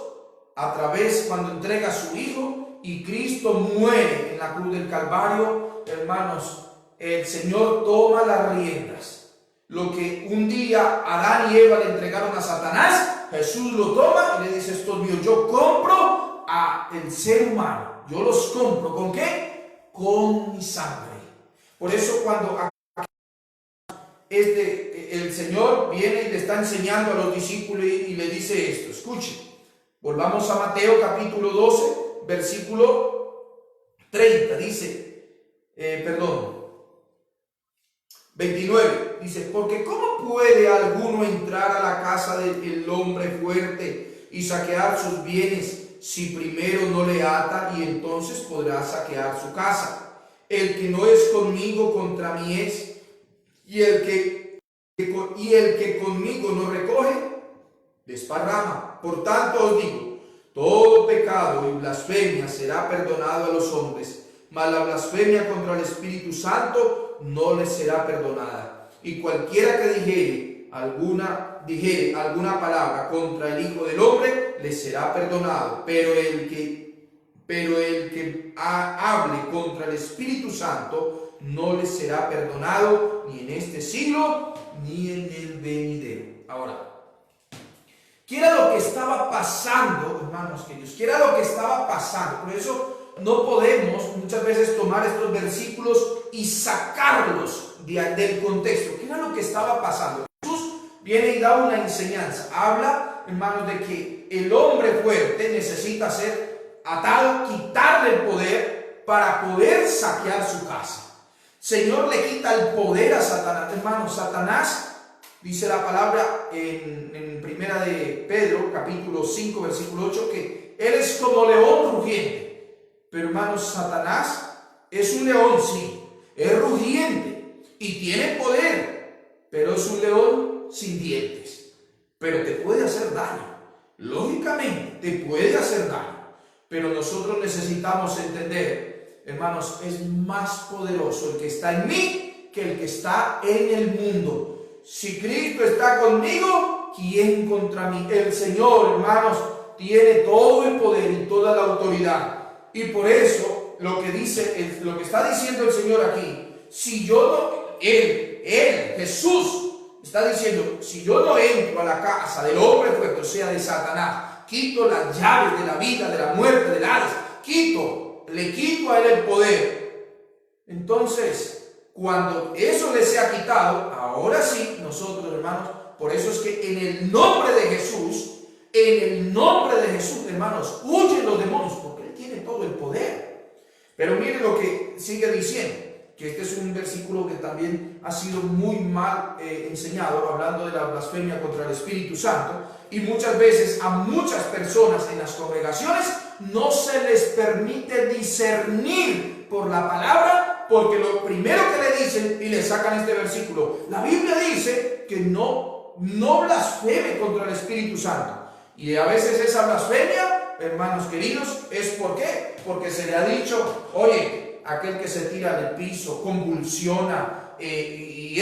a través cuando entrega a su Hijo y Cristo muere en la cruz del Calvario, hermanos, el Señor toma las riendas. Lo que un día Adán y Eva le entregaron a Satanás, Jesús lo toma y le dice: esto es mío. Yo compro a el ser humano. Yo los compro. ¿Con qué? Con mi sangre. Por eso cuando el Señor viene y le está enseñando a los discípulos y le dice esto, escuchen. Volvamos a Mateo capítulo 12, versículo 30. Dice, 29, dice: porque ¿cómo puede alguno entrar a la casa del hombre fuerte y saquear sus bienes si primero no le ata, y entonces podrá saquear su casa? El que no es conmigo contra mí es, y el que conmigo no recoge, desparrama. Por tanto os digo, todo pecado y blasfemia será perdonado a los hombres, mas la blasfemia contra el Espíritu Santo no les será perdonada. Y cualquiera que dijere alguna palabra contra el Hijo del Hombre, le será perdonado. Pero el que hable contra el Espíritu Santo, no le será perdonado, ni en este siglo, ni en el venidero. Ahora, ¿qué era lo que estaba pasando, hermanos queridos? ¿Qué era lo que estaba pasando? Por eso no podemos muchas veces tomar estos versículos y sacarlos del contexto. ¿Qué era lo que estaba pasando? Jesús viene y da una enseñanza. Habla, hermanos, de que el hombre fuerte necesita ser atado, quitarle el poder para poder saquear su casa. Señor le quita el poder a Satanás. Hermanos, Satanás, dice la palabra en primera de Pedro, capítulo 5, versículo 8, que él es como león rugiente. Pero hermanos, Satanás es un león, sí, es rugiente y tiene poder, pero es un león sin dientes. Pero te puede hacer daño, lógicamente te puede hacer daño. Pero nosotros necesitamos entender, hermanos, es más poderoso el que está en mí que el que está en el mundo. Si Cristo está conmigo, ¿quién contra mí? El Señor, hermanos, tiene todo el poder y toda la autoridad. Y por eso lo que está diciendo el Señor aquí, si yo no, Jesús está diciendo, si yo no entro a la casa del hombre fuerte, o sea, de Satanás, quito las llaves de la vida, de la muerte, del Hades, le quito a él el poder. Entonces, cuando eso le sea quitado, ahora sí, nosotros, hermanos, por eso es que en el nombre de Jesús, hermanos, huyen los demonios, porque Él tiene todo el poder. Pero miren lo que sigue diciendo, que este es un versículo que también ha sido muy mal enseñado, hablando de la blasfemia contra el Espíritu Santo, y muchas veces a muchas personas en las congregaciones no se les permite discernir por la palabra, porque lo primero que le dicen, y le sacan este versículo, la Biblia dice que no blasfeme contra el Espíritu Santo. Y a veces esa blasfemia, hermanos queridos, es ¿por qué? Porque se le ha dicho, oye, aquel que se tira del piso, convulsiona, y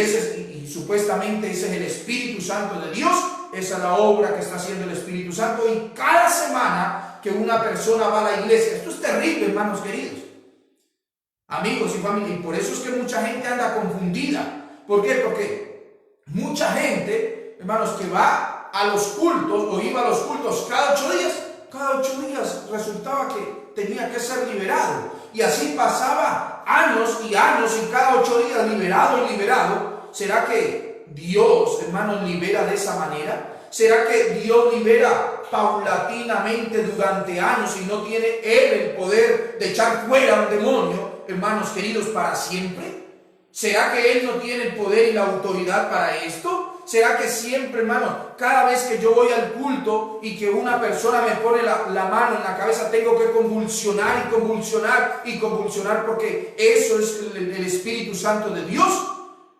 supuestamente ese es el Espíritu Santo de Dios. Esa es la obra que está haciendo el Espíritu Santo. Y cada semana que una persona va a la iglesia, esto es terrible, hermanos queridos, amigos y familia, y por eso es que mucha gente anda confundida. ¿Por qué? Porque mucha gente, hermanos, que va a los cultos o iba a los cultos cada 8 días resultaba que tenía que ser liberado, y así pasaba años y años, y cada 8 días liberado. ¿Será que Dios, hermanos, libera de esa manera? ¿Será que Dios libera paulatinamente durante años y no tiene Él el poder de echar fuera un demonio, hermanos queridos, para siempre? ¿Será que Él no tiene el poder y la autoridad para esto? ¿Será que siempre, hermano, cada vez que yo voy al culto y que una persona me pone la mano en la cabeza, tengo que convulsionar porque eso es el Espíritu Santo de Dios?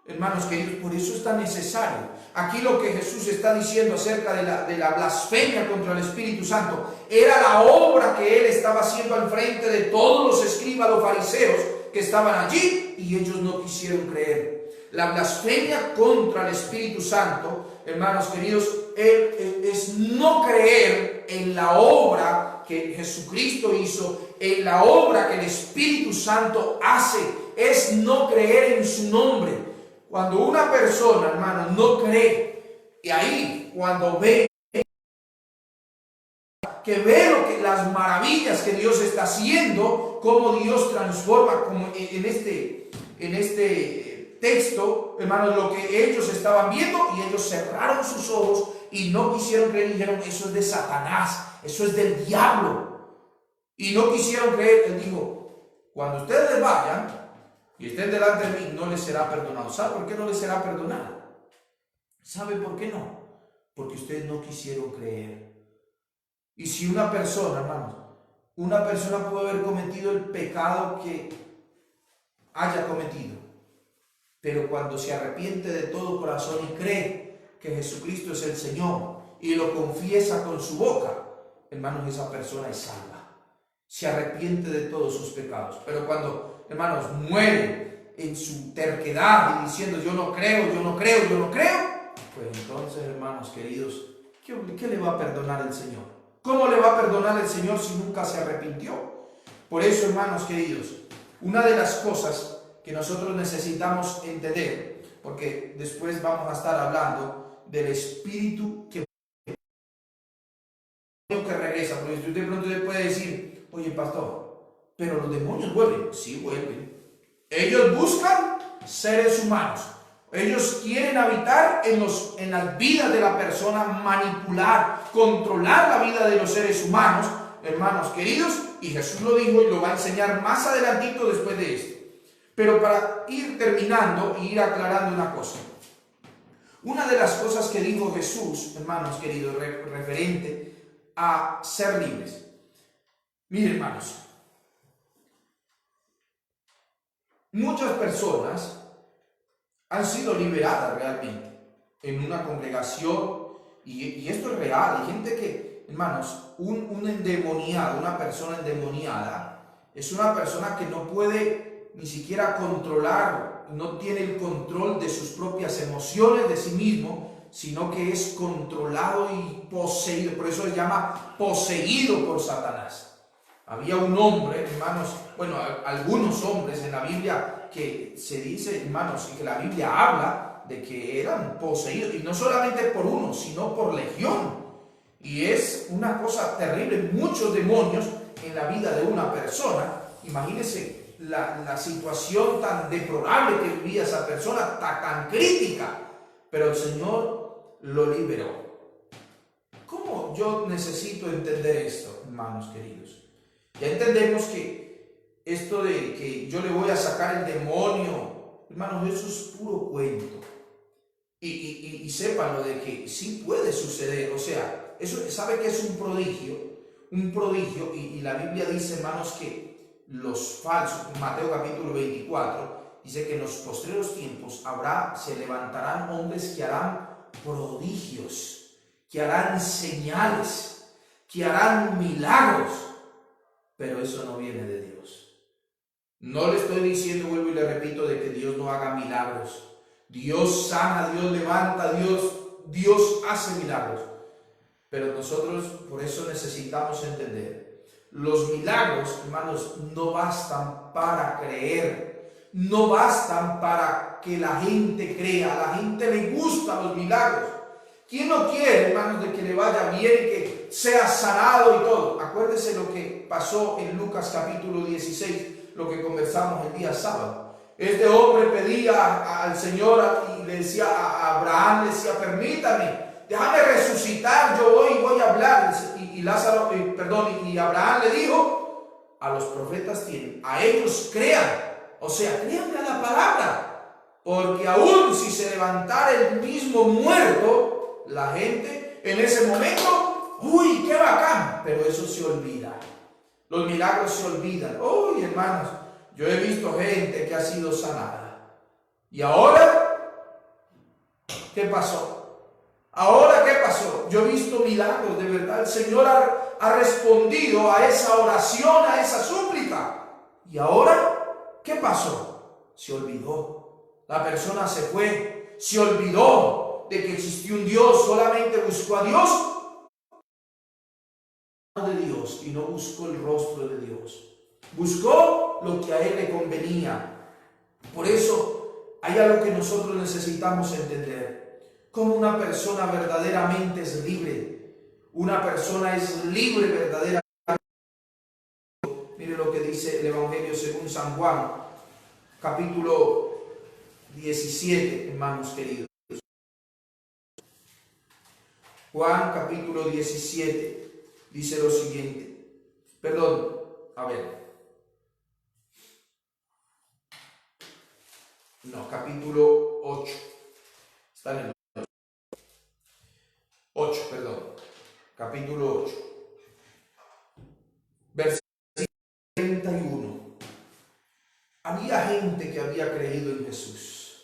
Hermanos queridos, por eso es tan necesario. Aquí lo que Jesús está diciendo acerca de la blasfemia contra el Espíritu Santo era la obra que Él estaba haciendo al frente de todos los escribas, los fariseos que estaban allí, y ellos no quisieron creer. La blasfemia contra el Espíritu Santo, hermanos queridos, es no creer en la obra que Jesucristo hizo, en la obra que el Espíritu Santo hace, es no creer en su nombre. Cuando una persona, hermano, no cree, y ahí cuando ve las maravillas que Dios está haciendo, cómo Dios transforma, como en este texto, hermanos, lo que ellos estaban viendo, y ellos cerraron sus ojos y no quisieron creer y dijeron, eso es de Satanás, eso es del diablo, y no quisieron creer. Él dijo, cuando ustedes vayan y estén delante de mí, no les será perdonado. ¿Sabe por qué no les será perdonado? ¿Sabe por qué no? Porque ustedes no quisieron creer. Y si una persona, hermanos, una persona puede haber cometido el pecado que haya cometido, pero cuando se arrepiente de todo corazón y cree que Jesucristo es el Señor y lo confiesa con su boca, hermanos, esa persona es salva. Se arrepiente de todos sus pecados. Pero cuando, hermanos, muere en su terquedad y diciendo yo no creo, pues entonces, hermanos queridos, ¿qué le va a perdonar el Señor? ¿Cómo le va a perdonar el Señor si nunca se arrepintió? Por eso, hermanos queridos, una de las cosas que nosotros necesitamos entender, porque después vamos a estar hablando del espíritu que regresa, porque usted de pronto puede decir, oye pastor, pero los demonios vuelven. Sí, vuelven. Ellos buscan seres humanos. Ellos quieren habitar en las vidas de la persona, manipular, controlar la vida de los seres humanos, hermanos queridos, y Jesús lo dijo y lo va a enseñar más adelantito después de esto. Pero para ir terminando y ir aclarando una cosa. Una de las cosas que dijo Jesús, hermanos queridos, referente a ser libres. Miren, hermanos, muchas personas han sido liberadas realmente en una congregación, y esto es real. Hay gente que, hermanos, un endemoniado, una persona endemoniada, es una persona que no puede ni siquiera controlar, no tiene el control de sus propias emociones, de sí mismo, sino que es controlado y poseído. Por eso se llama poseído por Satanás. Había un hombre, hermanos, bueno, algunos hombres en la Biblia que se dice, hermanos, y que la Biblia habla de que eran poseídos, y no solamente por uno, sino por legión. Y es una cosa terrible, muchos demonios en la vida de una persona. Imagínense la situación tan deplorable que vivía esa persona, tan crítica, pero el Señor lo liberó. ¿Cómo yo necesito entender esto, hermanos queridos? Ya entendemos que esto de que yo le voy a sacar el demonio, hermanos, eso es puro cuento. Y sépanlo de que sí puede suceder. O sea, eso sabe que es un prodigio, y la Biblia dice, hermanos, que los falsos, Mateo capítulo 24, dice que en los postreros tiempos se levantarán hombres que harán prodigios, que harán señales, que harán milagros. Pero eso no viene de Dios. No le estoy diciendo, vuelvo y le repito, de que Dios no haga milagros. Dios sana, Dios levanta, Dios hace milagros. Pero nosotros por eso necesitamos entender. Los milagros, hermanos, no bastan para creer. No bastan para que la gente crea. A la gente le gustan los milagros. ¿Quién no quiere, hermanos, de que le vaya bien y que sea sanado y todo? Acuérdense lo que pasó en Lucas capítulo 16, lo que conversamos el día sábado. Este hombre pedía al Señor y le decía a Abraham, le decía, permítame, déjame resucitar, yo voy a hablar. Y Abraham le dijo, a los profetas tienen, a ellos crean, o sea, créanle a la palabra, porque aún si se levantara el mismo muerto, la gente en ese momento, uy, qué bacán, pero eso se olvida. Los milagros se olvidan. Uy, hermanos, yo he visto gente que ha sido sanada y ahora ¿qué pasó? Ahora, ¿qué pasó? Yo he visto milagros, de verdad. El Señor ha respondido a esa oración, a esa súplica. ¿Y ahora qué pasó? Se olvidó. La persona se fue, se olvidó de que existió un Dios, solamente buscó a Dios de Dios y no buscó el rostro de Dios. Buscó lo que a él le convenía. Por eso hay algo que nosotros necesitamos entender. Cómo una persona verdaderamente es libre. Una persona es libre verdaderamente. Mire lo que dice el Evangelio según San Juan, capítulo 17, hermanos queridos. Juan capítulo 17 dice lo siguiente. Perdón, a ver. No, capítulo 8. Está en el 8, perdón. Capítulo 8. Versículo 31. Había gente que había creído en Jesús.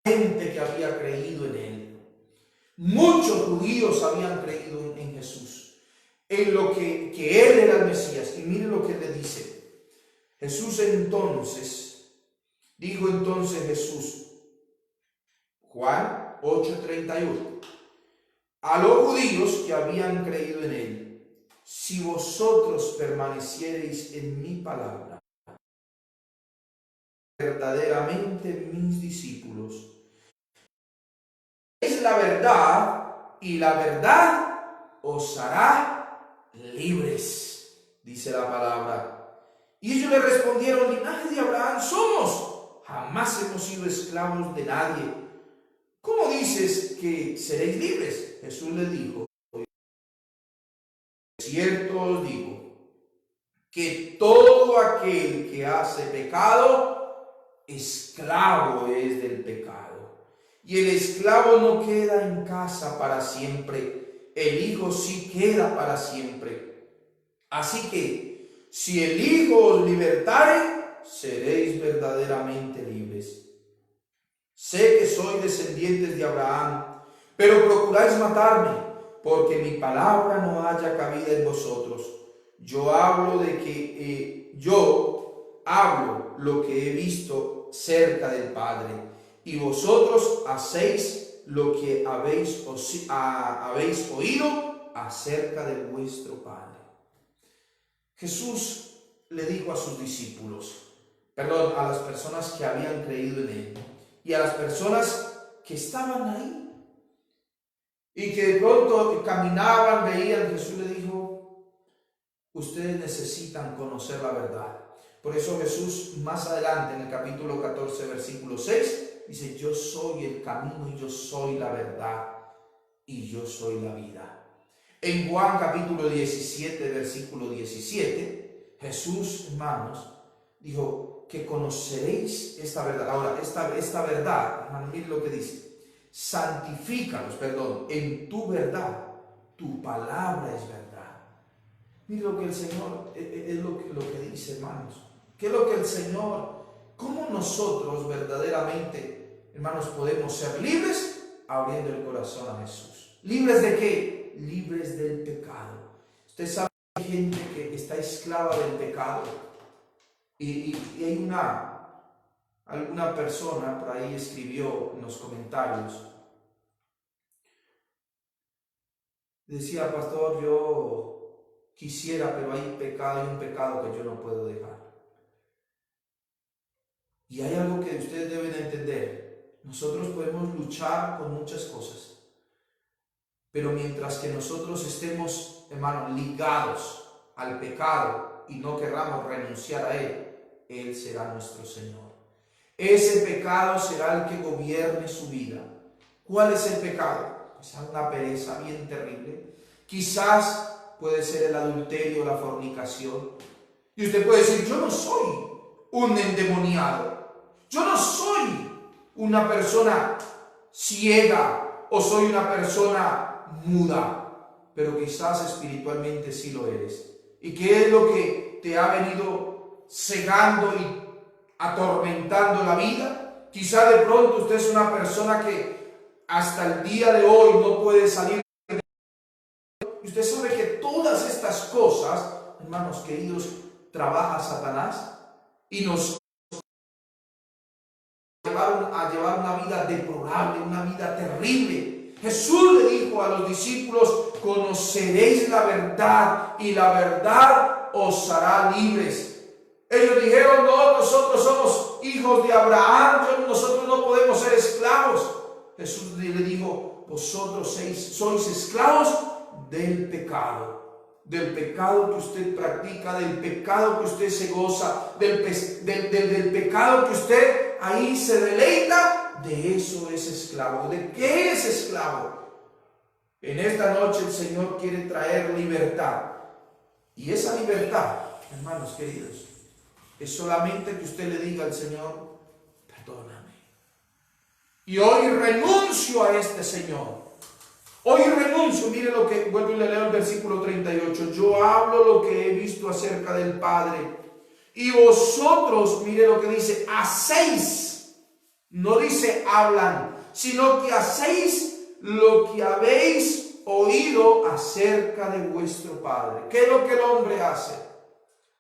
Gente que había creído en Él. Muchos judíos habían creído en Jesús, en lo que Él era el Mesías. Y mire lo que le dice. Jesús entonces, dijo entonces Jesús, Juan 8:31, a los judíos que habían creído en Él, si vosotros permaneciereis en mi palabra, verdaderamente mis discípulos, es la verdad y la verdad os hará libres, dice la palabra. Y ellos le respondieron, linaje de Abraham somos, jamás hemos sido esclavos de nadie. ¿Cómo dices que seréis libres? Jesús les dijo, cierto os digo, que todo aquel que hace pecado, esclavo es del pecado. Y el esclavo no queda en casa para siempre, el Hijo sí queda para siempre. Así que, si el Hijo os libertare, seréis verdaderamente libres. Sé que sois descendientes de Abraham, pero procuráis matarme, porque mi palabra no haya cabida en vosotros. Yo hablo lo que he visto cerca del Padre, y vosotros hacéis lo que habéis oído acerca de vuestro Padre. Jesús le dijo a sus discípulos, a las personas que habían creído en Él, y a las personas que estaban ahí, y que de pronto caminaban, veían, Jesús le dijo, ustedes necesitan conocer la verdad. Por eso Jesús más adelante en el capítulo 14, versículo 6, dice, yo soy el camino y yo soy la verdad y yo soy la vida. En Juan capítulo 17, versículo 17, Jesús, hermanos, dijo que conoceréis esta verdad. Ahora, esta verdad, hermanos, miren lo que dice, santifícalos, en tu verdad, tu palabra es verdad. Miren lo que el Señor, es lo que dice, hermanos. ¿Qué es lo que el Señor, cómo nosotros verdaderamente, hermanos, podemos ser libres? Abriendo el corazón a Jesús. ¿Libres de qué? Libres del pecado. Usted sabe que hay gente que está esclava del pecado. Y hay alguna persona por ahí escribió en los comentarios, decía, pastor, yo quisiera, pero hay un pecado que yo no puedo dejar. Y hay algo que ustedes deben entender. Nosotros podemos luchar con muchas cosas, pero mientras que nosotros estemos, hermanos, ligados al pecado y no querramos renunciar a Él será nuestro Señor. Ese pecado será el que gobierne su vida. ¿Cuál es el pecado? Pues una pereza bien terrible. Quizás puede ser el adulterio, la fornicación. Y usted puede decir, yo no soy un endemoniado. Yo no soy una persona ciega o soy una persona muda, pero quizás espiritualmente sí lo eres. ¿Y qué es lo que te ha venido cegando y atormentando la vida? Quizá de pronto usted es una persona que hasta el día de hoy no puede salir. Y usted sabe que todas estas cosas, hermanos queridos, trabaja Satanás y nos llevaron a llevar una vida deplorable, una vida terrible. Jesús le dijo a los discípulos: conoceréis la verdad y la verdad os hará libres. Ellos dijeron: no, nosotros somos hijos de Abraham, nosotros no podemos ser esclavos. Jesús le dijo: vosotros sois esclavos del pecado que usted practica, del pecado que usted se goza, del pecado que usted ahí se deleita. De eso es esclavo. ¿De qué es esclavo? En esta noche el Señor quiere traer libertad. Y esa libertad, hermanos queridos, es solamente que usted le diga al Señor: perdóname. Y hoy renuncio a este Señor. Hoy renuncio. Mire lo que, vuelvo y le leo el versículo 38. Yo hablo lo que he visto acerca del Padre. Y vosotros, mire lo que dice, hacéis. No dice hablan, sino que hacéis lo que habéis oído acerca de vuestro Padre. ¿Qué es lo que el hombre hace?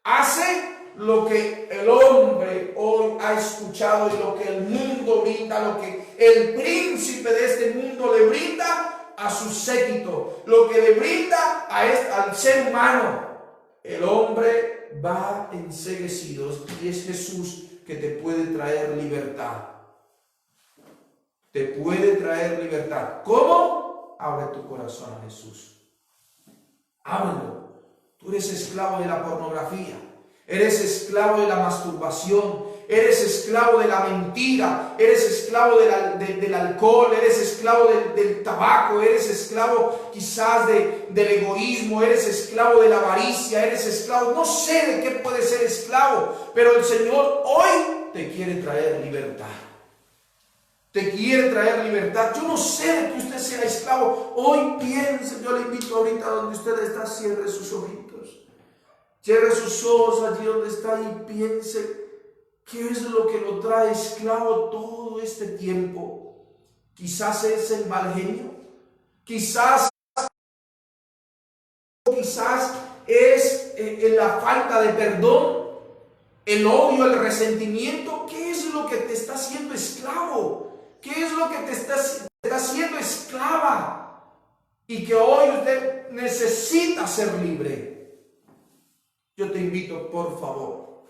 Hace lo que el hombre hoy ha escuchado y lo que el mundo brinda, lo que el príncipe de este mundo le brinda a su séquito, lo que le brinda al ser humano. El hombre va enceguecido y es Jesús que te puede traer libertad. Te puede traer libertad. ¿Cómo? Abre tu corazón a Jesús. Ábrelo. Tú eres esclavo de la pornografía. Eres esclavo de la masturbación. Eres esclavo de la mentira. Eres esclavo del alcohol. Eres esclavo del tabaco. Eres esclavo quizás del egoísmo. Eres esclavo de la avaricia. Eres esclavo. No sé de qué puedes ser esclavo. Pero el Señor hoy te quiere traer libertad. Te quiere traer libertad. Yo no sé de que usted sea esclavo. Hoy piense. Yo le invito ahorita donde usted está. Cierre sus ojitos. Cierre sus ojos allí donde está y piense qué es lo que lo trae esclavo todo este tiempo. Quizás es el mal genio. Quizás es la falta de perdón, el odio, el resentimiento. ¿Qué es lo que te está haciendo esclavo? ¿Qué es lo que te está haciendo esclava? Y que hoy usted necesita ser libre. Yo te invito, por favor,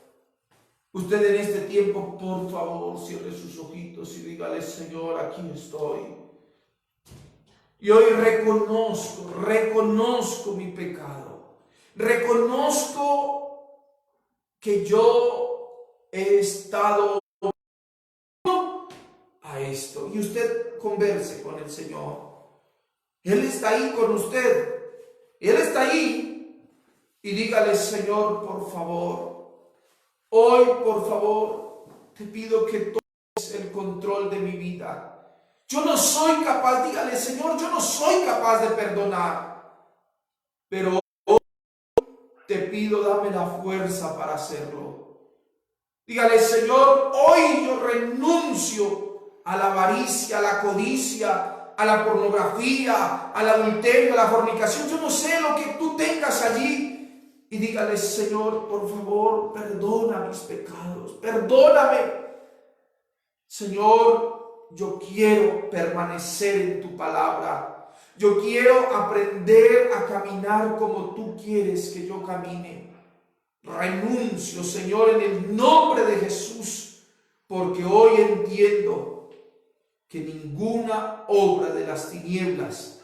usted en este tiempo, por favor, cierre sus ojitos y dígale: Señor, aquí estoy. Y hoy reconozco mi pecado. Reconozco que yo he estado a esto. Y usted converse con el Señor. Él está ahí con usted. Él está ahí. Y dígale: Señor, por favor, hoy, por favor, te pido que tomes el control de mi vida. Yo no soy capaz, dígale: Señor, yo no soy capaz de perdonar. Pero hoy te pido, dame la fuerza para hacerlo. Dígale: Señor, hoy yo renuncio a la avaricia, a la codicia, a la pornografía, al adulterio, a la fornicación. Yo no sé lo que tú tengas allí. Y dígale: Señor, por favor, perdona mis pecados, perdóname. Señor, yo quiero permanecer en tu palabra. Yo quiero aprender a caminar como tú quieres que yo camine. Renuncio, Señor, en el nombre de Jesús, porque hoy entiendo que ninguna obra de las tinieblas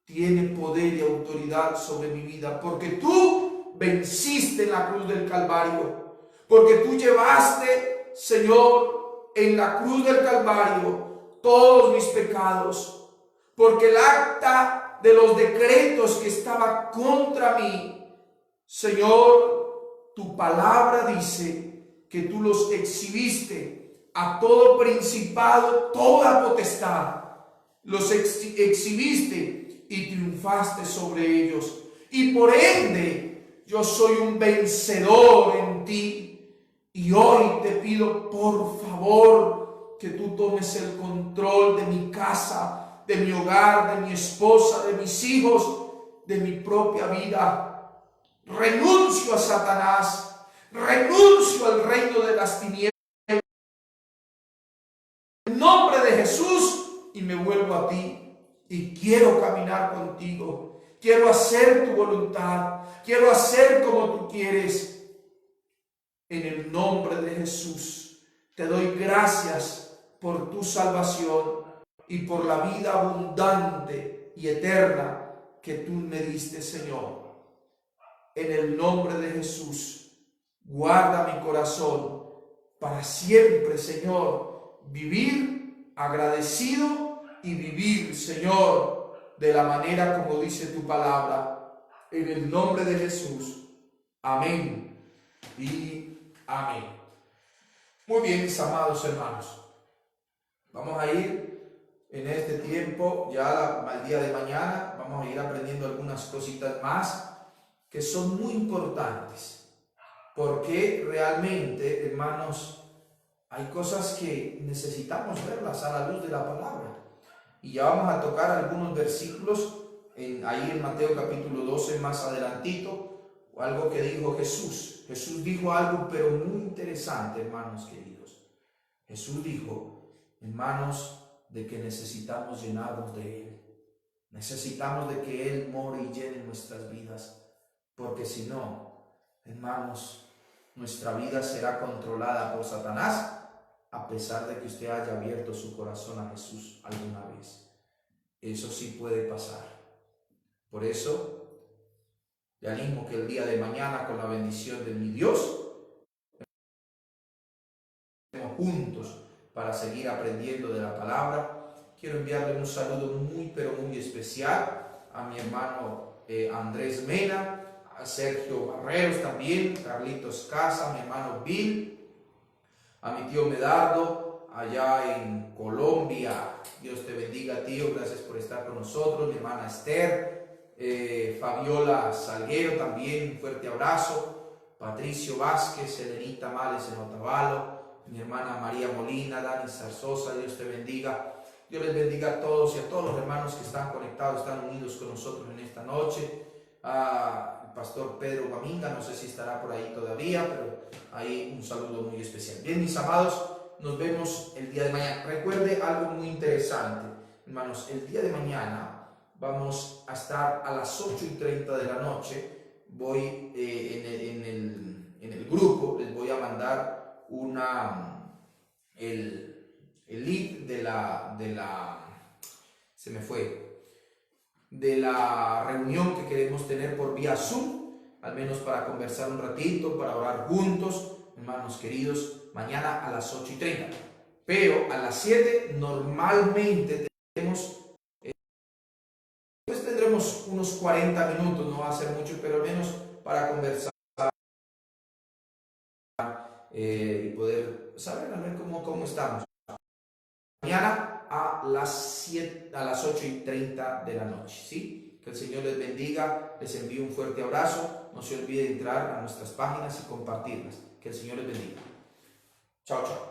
tiene poder y autoridad sobre mi vida, porque tú venciste en la cruz del Calvario, porque tú llevaste, Señor, en la cruz del Calvario todos mis pecados, porque el acta de los decretos que estaba contra mí, Señor, tu palabra dice que tú los exhibiste a todo principado, toda potestad, los exhibiste y triunfaste sobre ellos, y por ende yo soy un vencedor en ti. Y hoy te pido, por favor, que tú tomes el control de mi casa, de mi hogar, de mi esposa, de mis hijos, de mi propia vida. Renuncio a Satanás, renuncio al reino de las tinieblas en nombre de Jesús y me vuelvo a ti y quiero caminar contigo. Quiero hacer tu voluntad, quiero hacer como tú quieres. En el nombre de Jesús te doy gracias por tu salvación y por la vida abundante y eterna que tú me diste, Señor. En el nombre de Jesús, guarda mi corazón para siempre, Señor, vivir agradecido y vivir, Señor, de la manera como dice tu palabra. En el nombre de Jesús. Amén y amén. Muy bien, mis amados hermanos. Vamos a ir en este tiempo, ya al día de mañana, vamos a ir aprendiendo algunas cositas más que son muy importantes. Porque realmente, hermanos, hay cosas que necesitamos verlas a la luz de la palabra. Y ya vamos a tocar algunos versículos ahí en Mateo capítulo 12 más adelantito. Algo que dijo Jesús. Jesús dijo algo pero muy interesante, hermanos queridos. Jesús dijo, hermanos, de que necesitamos llenarnos de Él. Necesitamos de que Él more y llene nuestras vidas. Porque si no, hermanos, nuestra vida será controlada por Satanás, a pesar de que usted haya abierto su corazón a Jesús alguna vez. Eso sí puede pasar. Por eso, le animo que el día de mañana, con la bendición de mi Dios, estemos juntos para seguir aprendiendo de la palabra. Quiero enviarle un saludo muy, pero muy especial a mi hermano Andrés Mena, a Sergio Barreros también, Carlitos Casa, mi hermano Bill, a mi tío Medardo, allá en Colombia. Dios te bendiga, tío, gracias por estar con nosotros. Mi hermana Esther, Fabiola Salguero también, un fuerte abrazo. Patricio Vázquez, Elenita Males en Otavalo, mi hermana María Molina, Dani Zarzosa, Dios te bendiga. Dios les bendiga a todos y a todos los hermanos que están conectados, están unidos con nosotros en esta noche. El pastor Pedro Guaminga, no sé si estará por ahí todavía, pero ahí un saludo muy especial. Bien, mis amados, nos vemos el día de mañana. Recuerde algo muy interesante, hermanos, el día de mañana vamos a estar a las 8:30 de la noche. Voy en el grupo, les voy a mandar el link de la reunión que queremos tener por vía Zoom, al menos para conversar un ratito, para orar juntos, hermanos queridos, mañana a las 8:30. Pero a las 7 normalmente tendremos unos 40 minutos, no va a ser mucho, pero al menos para conversar y poder saber, a ver cómo estamos. Mañana a las 8:30 de la noche, ¿sí? Que el Señor les bendiga, les envío un fuerte abrazo. No se olvide de entrar a nuestras páginas y compartirlas. Que el Señor les bendiga. Chao, chao.